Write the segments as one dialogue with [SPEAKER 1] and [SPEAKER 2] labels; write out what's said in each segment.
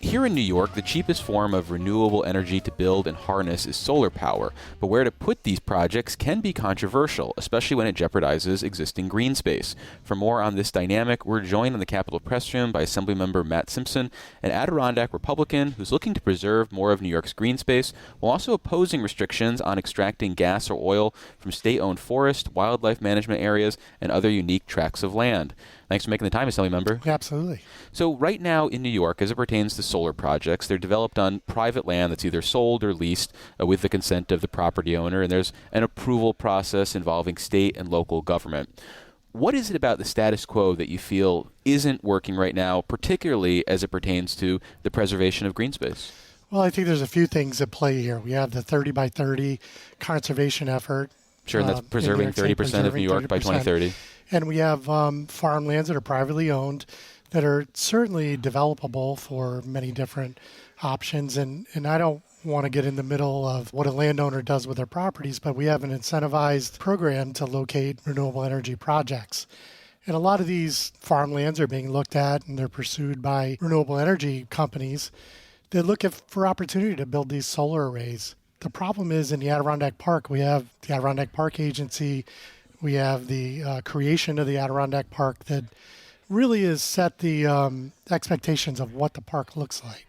[SPEAKER 1] Here in New York, the cheapest form of renewable energy to build and harness is solar power, but where to put these projects can be controversial, especially when it jeopardizes existing green space. For more on this dynamic, we're joined in the Capitol Press Room by Assemblymember Matt Simpson, an Adirondack Republican who's looking to preserve more of New York's green space while also opposing restrictions on extracting gas or oil from state-owned forest, wildlife management areas, and other unique tracts of land. Thanks for making the time, Assemblymember.
[SPEAKER 2] Absolutely.
[SPEAKER 1] So right now in New York, as it pertains to solar projects, they're developed on private land that's either sold or leased with the consent of the property owner, and there's an approval process involving state and local government. What is it about the status quo that you feel isn't working right now, particularly as it pertains to the preservation of green space?
[SPEAKER 2] Well, I think there's a few things at play here. We have the 30 by 30 conservation effort.
[SPEAKER 1] Sure, and that's preserving 30% of New York by 2030.
[SPEAKER 2] And we have farmlands that are privately owned that are certainly developable for many different options. And I don't want to get in the middle of what a landowner does with their properties, but we have an incentivized program to locate renewable energy projects. And a lot of these farmlands are being looked at and they're pursued by renewable energy companies that look for opportunity to build these solar arrays. The problem is in the Adirondack Park, we have the Adirondack Park Agency. We have the creation of the Adirondack Park that really has set the expectations of what the park looks like.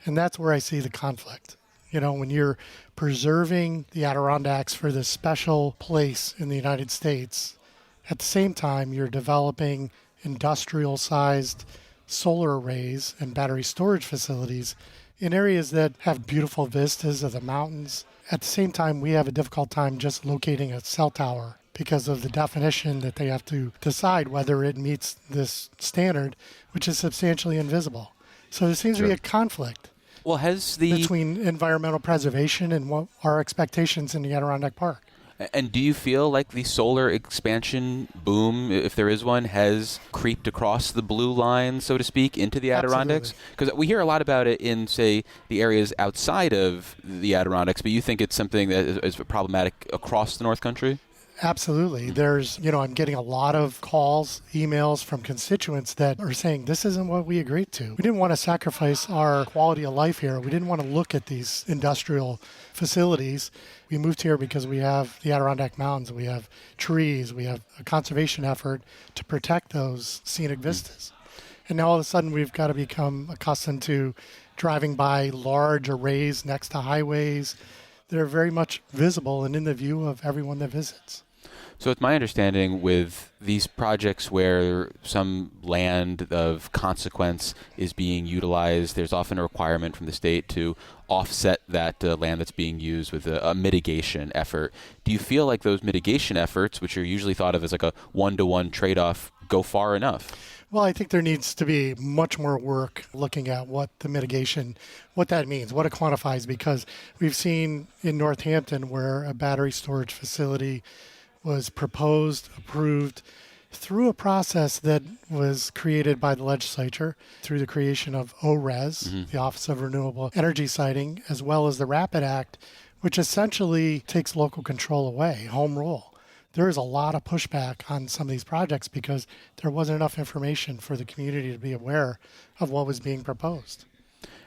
[SPEAKER 2] And that's where I see the conflict. You know, when you're preserving the Adirondacks for this special place in the United States, at the same time, you're developing industrial-sized solar arrays and battery storage facilities in areas that have beautiful vistas of the mountains. At the same time, we have a difficult time just locating a cell tower because of the definition that they have to decide whether it meets this standard, which is substantially invisible. So there seems to be a conflict between environmental preservation and what our expectations in the Adirondack Park.
[SPEAKER 1] And do you feel like the solar expansion boom, if there is one, has creeped across the blue line, so to speak, into the Adirondacks? Because we hear a lot about it in, say, the areas outside of the Adirondacks, but you think it's something that is problematic across the North Country?
[SPEAKER 2] Absolutely. There's, I'm getting a lot of calls, emails from constituents that are saying this isn't what we agreed to. We didn't want to sacrifice our quality of life here. We didn't want to look at these industrial facilities. We moved here because we have the Adirondack Mountains, we have trees, we have a conservation effort to protect those scenic vistas. And now all of a sudden we've got to become accustomed to driving by large arrays next to highways that are very much visible and in the view of everyone that visits.
[SPEAKER 1] So it's my understanding with these projects where some land of consequence is being utilized, there's often a requirement from the state to offset that land that's being used with a mitigation effort. Do you feel like those mitigation efforts, which are usually thought of as like a one-to-one trade-off, go far enough?
[SPEAKER 2] Well, I think there needs to be much more work looking at what the mitigation, what that means, what it quantifies, because we've seen in Northampton where a battery storage facility was proposed, approved through a process that was created by the legislature through the creation of ORES, the Office of Renewable Energy Siting, as well as the RAPID Act, which essentially takes local control away, home rule. There is a lot of pushback on some of these projects because there wasn't enough information for the community to be aware of what was being proposed.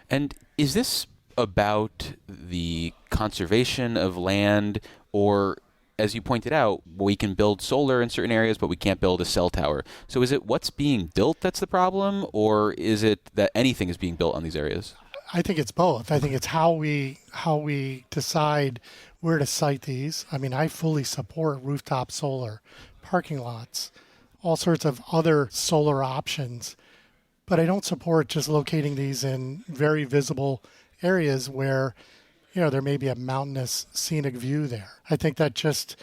[SPEAKER 1] And is this about the conservation of land, or, as you pointed out, we can build solar in certain areas, but we can't build a cell tower? So is it what's being built that's the problem, or is it that anything is being built on these areas?
[SPEAKER 2] I think it's both. I think it's how we decide where to site these. I mean, I fully support rooftop solar, parking lots, all sorts of other solar options, but I don't support just locating these in very visible areas where, there may be a mountainous scenic view there. I think that just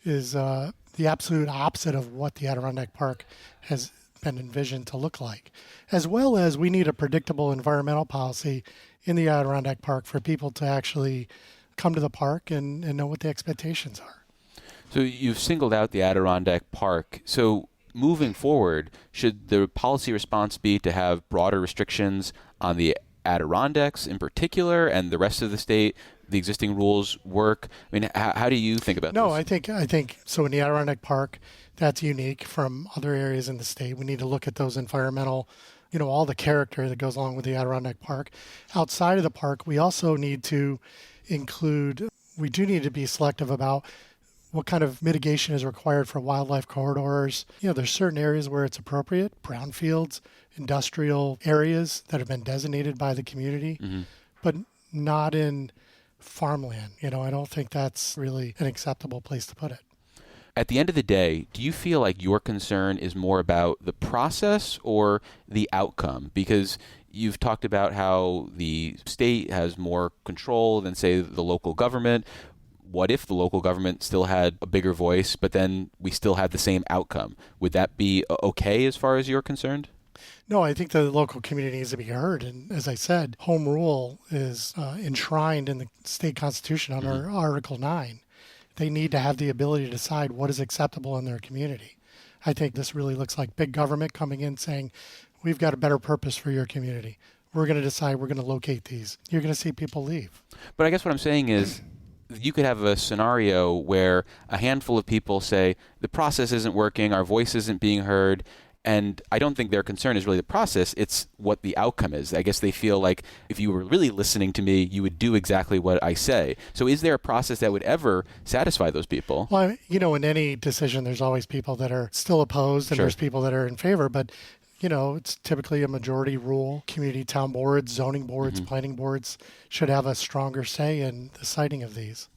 [SPEAKER 2] is the absolute opposite of what the Adirondack Park has been envisioned to look like. As well as we need a predictable environmental policy in the Adirondack Park for people to actually come to the park and know what the expectations are.
[SPEAKER 1] So you've singled out the Adirondack Park. So moving forward, should the policy response be to have broader restrictions on the Adirondacks in particular and the rest of the state? The existing rules work? I mean, how do you think about this?
[SPEAKER 2] No, I think so. In the Adirondack Park, that's unique from other areas in the state. We need to look at those environmental all the character that goes along with the Adirondack Park. Outside of the park, we also need to we do need to be selective about what kind of mitigation is required for wildlife corridors. There's certain areas where it's appropriate, brownfields, industrial areas that have been designated by the community, but not in farmland. I don't think that's really an acceptable place to put it.
[SPEAKER 1] At the end of the day, do you feel like your concern is more about the process or the outcome? Because you've talked about how the state has more control than, say, the local government. What if the local government still had a bigger voice, but then we still had the same outcome? Would that be okay as far as you're concerned?
[SPEAKER 2] No, I think the local community needs to be heard. And as I said, home rule is enshrined in the state constitution under Article 9. They need to have the ability to decide what is acceptable in their community. I think this really looks like big government coming in saying, we've got a better purpose for your community. We're going to decide we're going to locate these. You're going to see people leave.
[SPEAKER 1] But I guess what I'm saying is you could have a scenario where a handful of people say the process isn't working, our voice isn't being heard, and I don't think their concern is really the process, it's what the outcome is. I guess they feel like if you were really listening to me, you would do exactly what I say. So is there a process that would ever satisfy those people?
[SPEAKER 2] Well, in any decision, there's always people that are still opposed and there's people that are in favor, but it's typically a majority rule. Community town boards, zoning boards, planning boards should have a stronger say in the siting of these.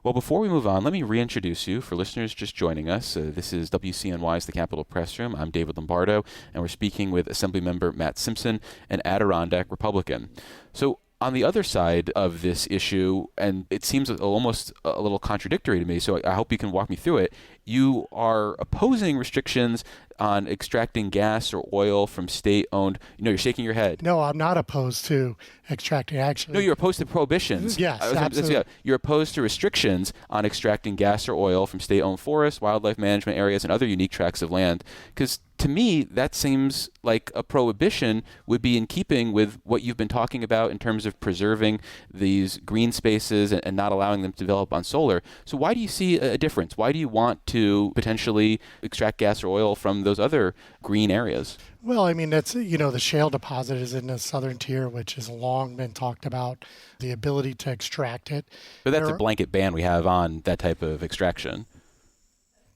[SPEAKER 1] Well, before we move on, let me reintroduce you for listeners just joining us. This is WCNY's The Capitol Press Room. I'm David Lombardo, and we're speaking with Assemblymember Matt Simpson, an Adirondack Republican. So on the other side of this issue, and it seems almost a little contradictory to me, so I hope you can walk me through it, you are opposing restrictions on extracting gas or oil from state-owned. You're shaking your head.
[SPEAKER 2] No, I'm not opposed to extracting. Actually,
[SPEAKER 1] no, you're opposed to prohibitions.
[SPEAKER 2] Yes, absolutely.
[SPEAKER 1] You're opposed to restrictions on extracting gas or oil from state-owned forests, wildlife management areas, and other unique tracts of land. Because to me, that seems like a prohibition would be in keeping with what you've been talking about in terms of preserving these green spaces and not allowing them to develop on solar. So why do you see a difference? Why do you want to potentially extract gas or oil from those other green areas?
[SPEAKER 2] Well, I mean, that's, the shale deposit is in the southern tier, which has long been talked about, the ability to extract it.
[SPEAKER 1] But that's a blanket ban we have on that type of extraction.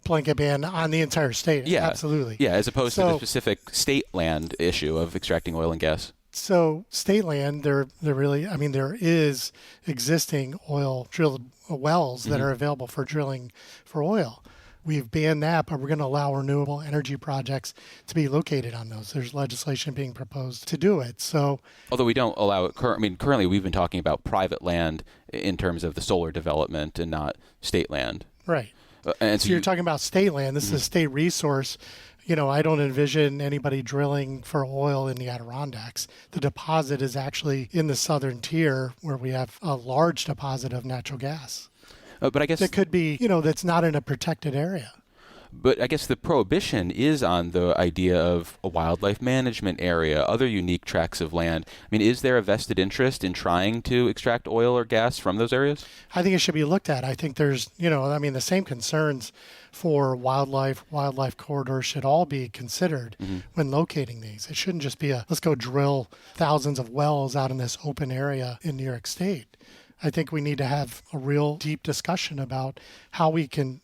[SPEAKER 2] Blanket ban on the entire state.
[SPEAKER 1] Yeah,
[SPEAKER 2] absolutely.
[SPEAKER 1] Yeah, as opposed to the specific state land issue of extracting oil and gas.
[SPEAKER 2] So state land, there is existing oil drilled wells that are available for drilling for oil. We've banned that, but we're going to allow renewable energy projects to be located on those. There's legislation being proposed to do it. So,
[SPEAKER 1] although we don't allow it, currently we've been talking about private land in terms of the solar development and not state land.
[SPEAKER 2] Right.
[SPEAKER 1] And
[SPEAKER 2] so you're talking about state land. This is a state resource. I don't envision anybody drilling for oil in the Adirondacks. The deposit is actually in the southern tier where we have a large deposit of natural gas.
[SPEAKER 1] But I guess
[SPEAKER 2] that could be, that's not in a protected area.
[SPEAKER 1] But I guess the prohibition is on the idea of a wildlife management area, other unique tracts of land. I mean, is there a vested interest in trying to extract oil or gas from those areas?
[SPEAKER 2] I think it should be looked at. I think there's, the same concerns for wildlife corridors should all be considered when locating these. It shouldn't just be let's go drill thousands of wells out in this open area in New York State. I think we need to have a real deep discussion about how we can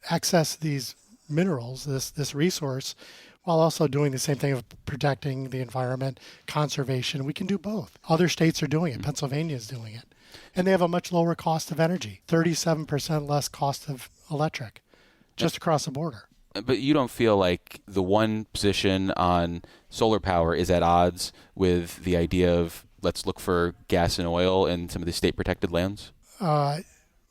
[SPEAKER 2] access these minerals, this resource, while also doing the same thing of protecting the environment, conservation. We can do both. Other states are doing it. Pennsylvania is doing it. And they have a much lower cost of energy, 37% less cost of electric, just across the border.
[SPEAKER 1] But you don't feel like the one position on solar power is at odds with the idea of let's look for gas and oil in some of the state-protected lands?
[SPEAKER 2] I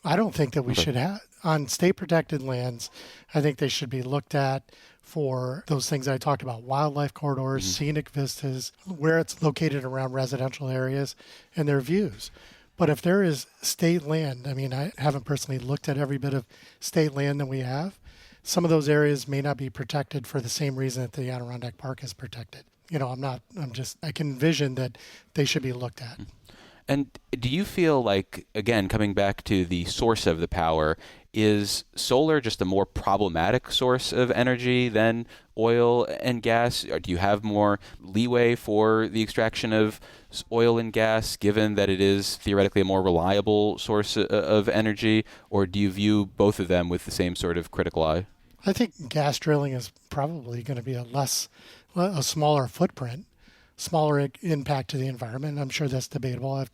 [SPEAKER 2] don't think that we should have. On state-protected lands, I think they should be looked at for those things I talked about, wildlife corridors, scenic vistas, where it's located around residential areas, and their views. But if there is state land, I haven't personally looked at every bit of state land that we have. Some of those areas may not be protected for the same reason that the Adirondack Park is protected. I can envision that they should be looked at.
[SPEAKER 1] And do you feel like, again, coming back to the source of the power, is solar just a more problematic source of energy than oil and gas? Or do you have more leeway for the extraction of oil and gas, given that it is theoretically a more reliable source of energy? Or do you view both of them with the same sort of critical eye?
[SPEAKER 2] I think gas drilling is probably going to be a smaller footprint, smaller impact to the environment. I'm sure that's debatable. I've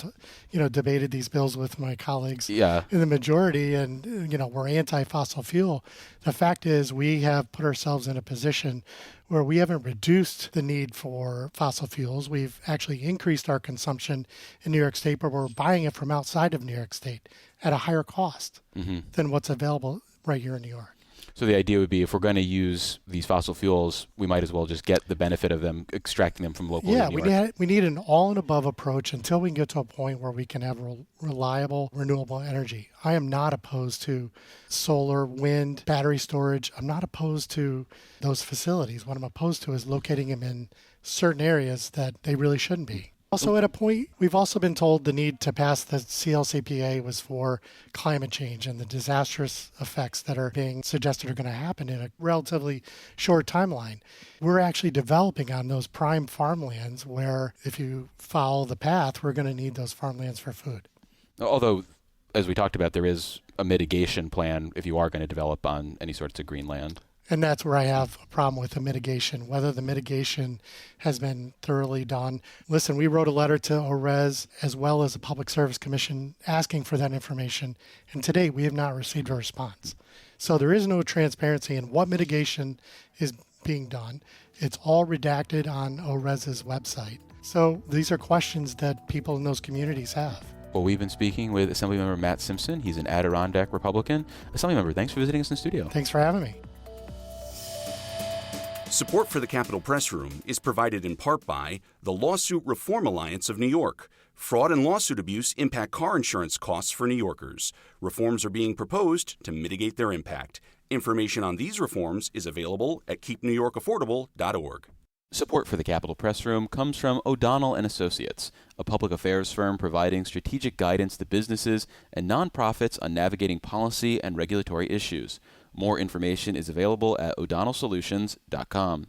[SPEAKER 2] debated these bills with my colleagues in the majority, and we're anti-fossil fuel. The fact is we have put ourselves in a position where we haven't reduced the need for fossil fuels. We've actually increased our consumption in New York State, but we're buying it from outside of New York State at a higher cost than what's available right here in New York.
[SPEAKER 1] So the idea would be, if we're going to use these fossil fuels, we might as well just get the benefit of them, extracting them from locally.
[SPEAKER 2] Yeah, we need an all-and-above approach until we can get to a point where we can have reliable, renewable energy. I am not opposed to solar, wind, battery storage. I'm not opposed to those facilities. What I'm opposed to is locating them in certain areas that they really shouldn't be. Also, at a point, we've also been told the need to pass the CLCPA was for climate change and the disastrous effects that are being suggested are going to happen in a relatively short timeline. We're actually developing on those prime farmlands where, if you follow the path, we're going to need those farmlands for food.
[SPEAKER 1] Although, as we talked about, there is a mitigation plan if you are going to develop on any sorts of green land.
[SPEAKER 2] And that's where I have a problem with the mitigation, whether the mitigation has been thoroughly done. Listen, we wrote a letter to ORES as well as the Public Service Commission asking for that information. And to date, we have not received a response. So there is no transparency in what mitigation is being done. It's all redacted on ORES's website. So these are questions that people in those communities have.
[SPEAKER 1] Well, we've been speaking with Assemblymember Matt Simpson. He's an Adirondack Republican. Assemblymember, thanks for visiting us in the studio.
[SPEAKER 2] Thanks for having me.
[SPEAKER 3] Support for the Capitol Press Room is provided in part by the Lawsuit Reform Alliance of New York. Fraud and lawsuit abuse impact car insurance costs for New Yorkers. Reforms are being proposed to mitigate their impact. Information on these reforms is available at keepnewyorkaffordable.org.
[SPEAKER 1] Support for the Capitol Press Room comes from O'Donnell & Associates, a public affairs firm providing strategic guidance to businesses and nonprofits on navigating policy and regulatory issues. More information is available at o'donnellsolutions.com.